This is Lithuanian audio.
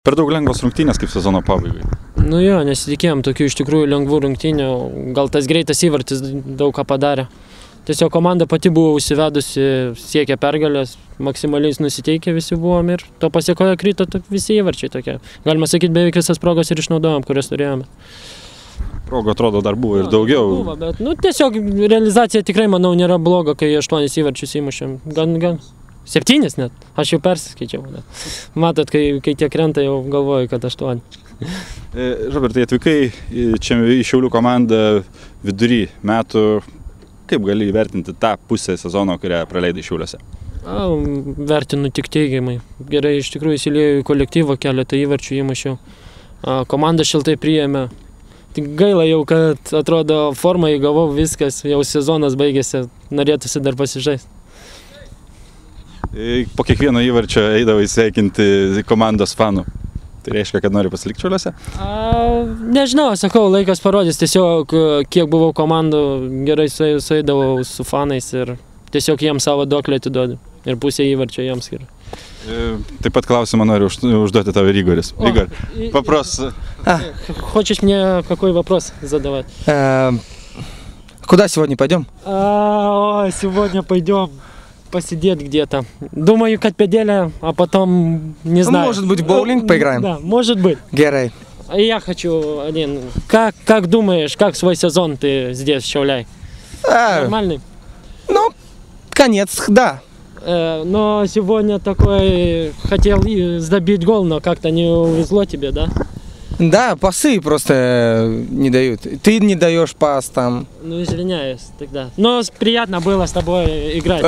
Per daug lengvos rungtynės kaip sezono pabaigai. Nu jo, nesitikėjom tokių iš tikrųjų lengvų rungtynių, gal tas greitas įvartis daug ką padarė. Tiesiog komanda pati buvo užsivedusi, siekė pergalės, maksimaliais nusiteikę visi buvom ir to pasiekoje krito visi įvarčiai tokie. Galima sakyti, beveik visas progas ir išnaudojom, kurias turėjome. Progų atrodo dar buvo ir daugiau. Buvo, bet tiesiog realizacija tikrai, manau, nėra bloga, kai 8 įvarčius įmušėm. Gan. 7 net. Aš jau persiskaičiau. Matot, kai tiek krenta, jau galvoju, kad 8. Robertai, atvykai čia į Šiaulių komandą vidury metų. Kaip gali įvertinti tą pusę sezono, kurią praleidai Šiauliuose? Vertinu tik teigiamai. Gerai, iš tikrųjų įsiliejau į kolektyvą, keletą įvarčių įmušiau. Komanda šiltai priėmė. Tik gaila jau, kad atrodo formą įgavau, viskas, jau sezonas baigėsi, norėtųsi dar pasižaisti. Po kiekvieno įvarčio eidavai sveikinti komandos fanų. Tai reiškia, kad nori pasilikti Šiauliuose? Nežinau, sakau, laikas parodys. Tiesiog, kiek buvau komandų, gerai sueidavau su fanais ir tiesiog jiems savo duoklę atiduodu. Ir pusę įvarčio jiems skiriu. Taip pat klausimą noriu užduoti tavo Igoris. Igor, вопрос. Хочешь мне какой вопрос задавать? Куда сегодня пойдем? Сегодня пойдем посидеть где-то. Думаю, Катпеделя, а потом, не знаю. Может быть, в боулинг поиграем? Да, может быть. Герой. Я хочу один. Как думаешь, как свой сезон ты здесь, в Šiauliai? Нормальный? Ну, конец, да. Но сегодня такой хотел забить гол, но как-то не увезло тебе, да? Да, пасы просто не дают. Ты не даешь пас там. Ну, извиняюсь тогда. Но приятно было с тобой играть.